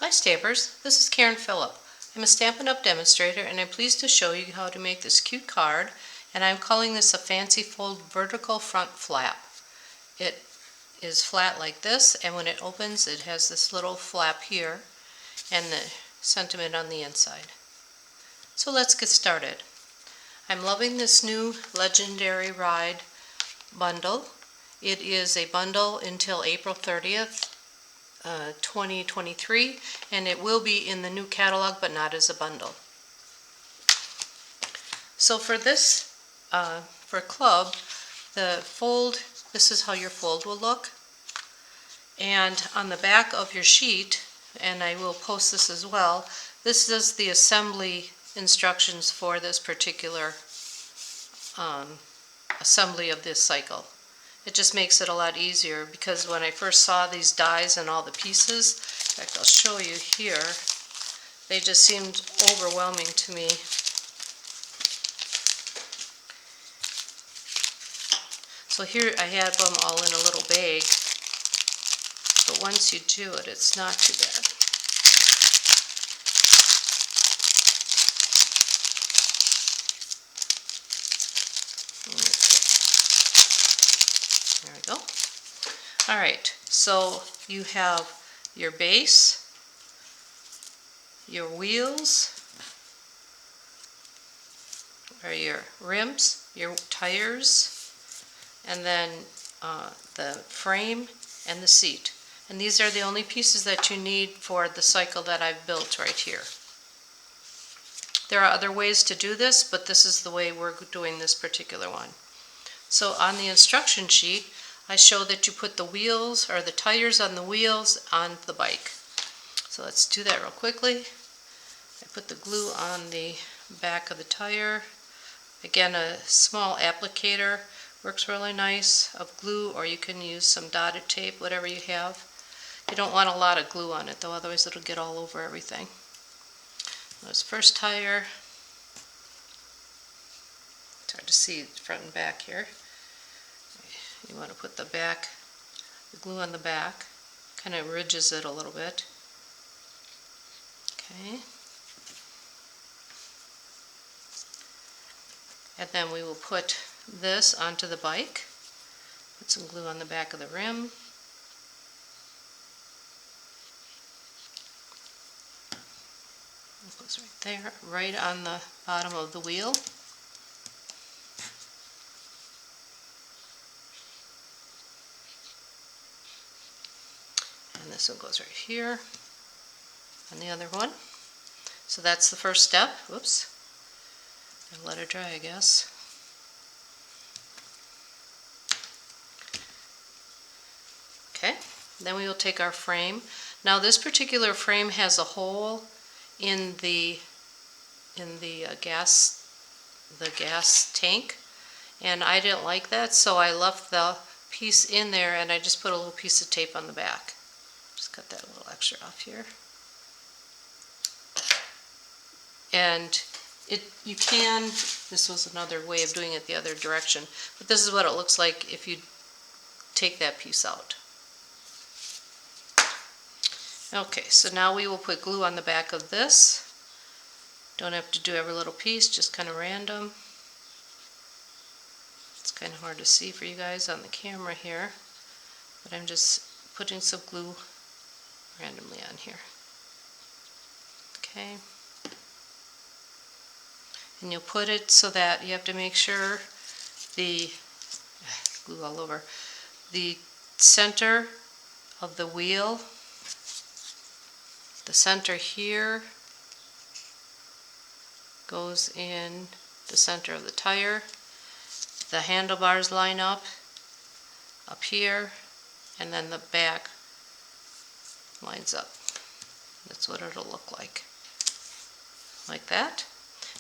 Hi Stampers, this is Karen Phillip. I'm a Stampin' Up Demonstrator and I'm pleased to show you how to make this cute card, and I'm calling this a fancy fold vertical front flap. It is flat like this, and when it opens it has this little flap here and the sentiment on the inside. So let's get started. I'm loving this new Legendary Ride bundle. It is a bundle until April 30th. 2023, and it will be in the new catalog but not as a bundle. So for this, for club, the fold, this is how your fold will look, and on the back of your sheet, and I will post this as well, this is the assembly instructions for this particular assembly of this cycle. It just makes it a lot easier, because when I first saw these dies and all the pieces, in fact I'll show you here, they just seemed overwhelming to me. So here I have them all in a little bag, but once you do it, it's not too bad. There we go. Alright, so you have your base, your wheels, or your rims, your tires, and then the frame and the seat. And these are the only pieces that you need for the cycle that I've built right here. There are other ways to do this, but this is the way we're doing this particular one. So on the instruction sheet, I show that you put the wheels or the tires on the wheels on the bike. So let's do that real quickly. I put the glue on the back of the tire. Again, a small applicator works really nice of glue, or you can use some dotted tape, whatever you have. You don't want a lot of glue on it though, otherwise it'll get all over everything. There's the first tire. It's hard to see front and back here. You want to put the glue on the back, kind of ridges it a little bit. Okay. And then we will put this onto the bike. Put some glue on the back of the rim. It goes right there, right on the bottom of the wheel. And this one goes right here on the other one. So that's the first step. Whoops. I'll let it dry, I guess. Okay. Then we will take our frame. Now this particular frame has a hole in the gas tank, and I didn't like that, so I left the piece in there and I just put a little piece of tape on the back. Just cut that a little extra off here. And you can, this was another way of doing it the other direction, but this is what it looks like if you take that piece out. Okay, so now we will put glue on the back of this. Don't have to do every little piece, just kind of random. It's kind of hard to see for you guys on the camera here, but I'm just putting some glue randomly on here. Okay. And you'll put it so that you have to make sure the glue all over the center of the wheel, the center here goes in the center of the tire. The handlebars line up here, and then the back lines up. That's what it'll look like that.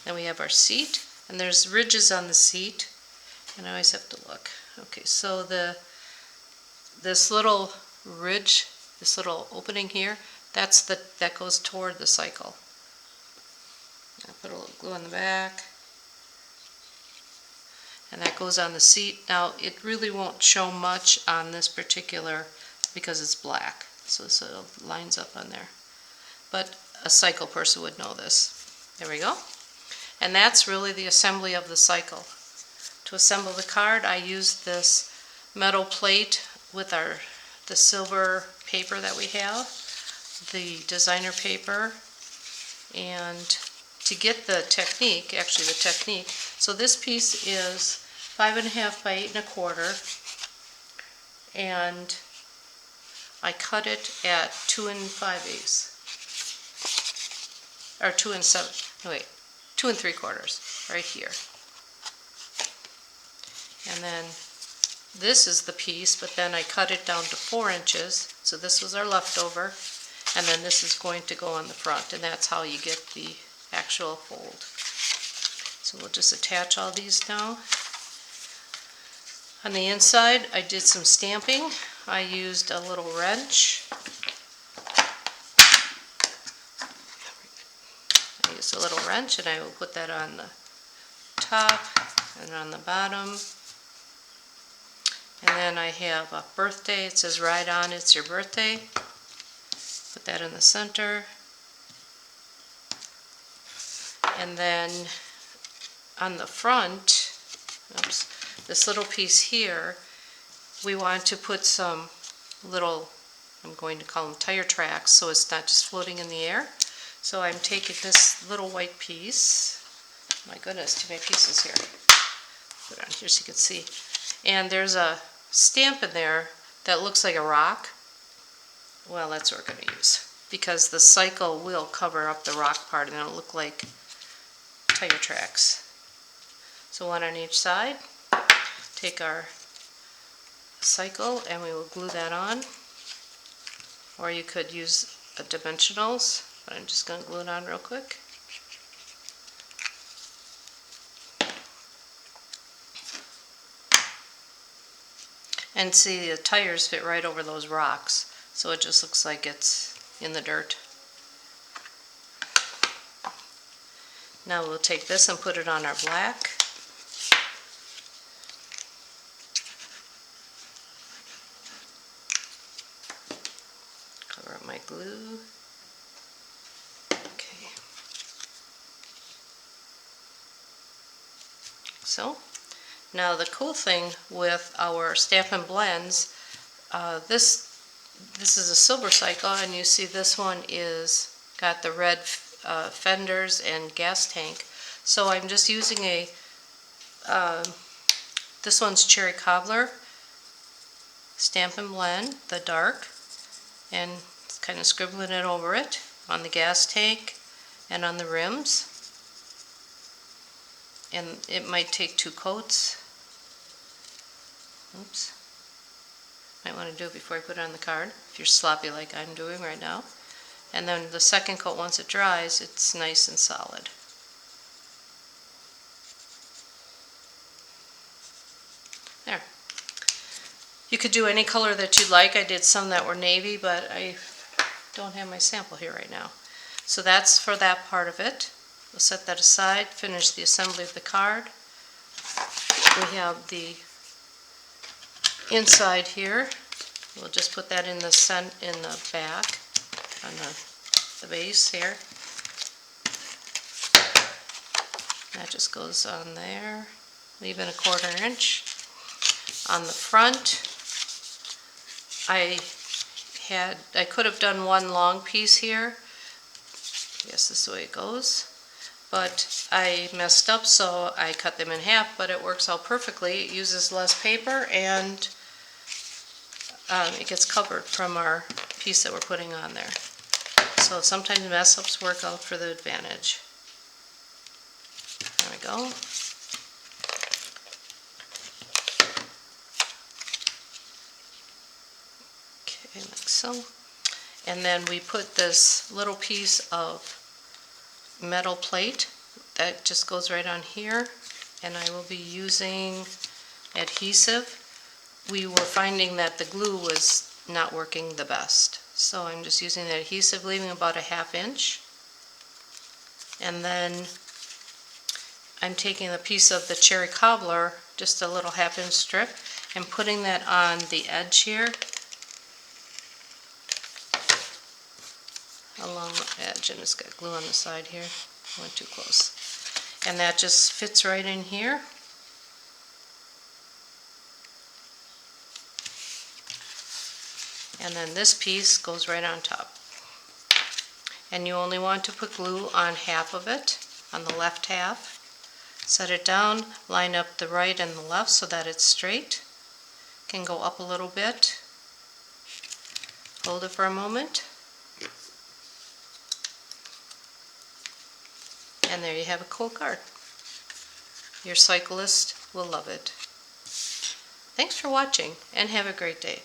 Then we have our seat, and there's ridges on the seat, and I always have to look. Okay, so this little ridge, this little opening here, that goes toward the cycle. I put a little glue on the back, and that goes on the seat. Now it really won't show much on this particular because it's black, so it lines up on there. but a cycle person would know this. There we go. And that's really the assembly of the cycle. To assemble the card, I used this metal plate with the silver paper that we have, the designer paper, and to get the technique, so this piece is 5.5 by 8.25, and I cut it at 2 5/8, or 2 3/4, right here. And then this is the piece, but then I cut it down to 4 inches, so this was our leftover, and then this is going to go on the front, and that's how you get the actual fold. So we'll just attach all these now. On the inside, I did some stamping. I used a little wrench. A little wrench, and I will put that on the top and on the bottom. And then I have a birthday. It says right on, it's your birthday. Put that in the center. And then on the front, oops, this little piece here, we want to put some little, I'm going to call them tire tracks, so it's not just floating in the air. So I'm taking this little white piece, my goodness, too many pieces here, put it on here so you can see, and there's a stamp in there that looks like a rock. Well, that's what we're going to use, because the cycle will cover up the rock part and it'll look like tire tracks. So one on each side. Take our cycle and we will glue that on, or you could use a dimensionals. But I'm just going to glue it on real quick. And see, the tires fit right over those rocks, so it just looks like it's in the dirt. Now we'll take this and put it on our black. Cover up my glue. So, now the cool thing with our Stampin' Blends, this is a silver cycle, and you see this one is got the red fenders and gas tank. So I'm just using a, this one's Cherry Cobbler Stampin' Blend, the dark, and kind of scribbling it over it on the gas tank and on the rims. And it might take 2 coats. Oops. Might want to do it before I put it on the card, if you're sloppy like I'm doing right now. And then the second coat, once it dries, it's nice and solid. There. You could do any color that you'd like. I did some that were navy, but I don't have my sample here right now. So that's for that part of it. We'll set that aside, finish the assembly of the card. We have the inside here. We'll just put that in the back, on the base here. That just goes on there, leaving a 1/4 inch. On the front, I could have done one long piece here. I guess this is the way it goes. But I messed up, so I cut them in half, but it works out perfectly. It uses less paper, and it gets covered from our piece that we're putting on there. So sometimes mess-ups work out for the advantage. There we go. Okay, like so. And then we put this little piece of metal plate that just goes right on here, and I will be using adhesive. We were finding that the glue was not working the best, so I'm just using the adhesive, leaving about a 1/2 inch. And then I'm taking a piece of the Cherry Cobbler, just a little 1/2 inch strip, and putting that on the edge here. along the edge, and it's got glue on the side here. I went too close. And that just fits right in here. And then this piece goes right on top. And you only want to put glue on half of it, on the left half. Set it down, line up the right and the left so that it's straight. Can go up a little bit. Hold it for a moment. And there you have a cool card. Your cyclist will love it. Thanks for watching and have a great day.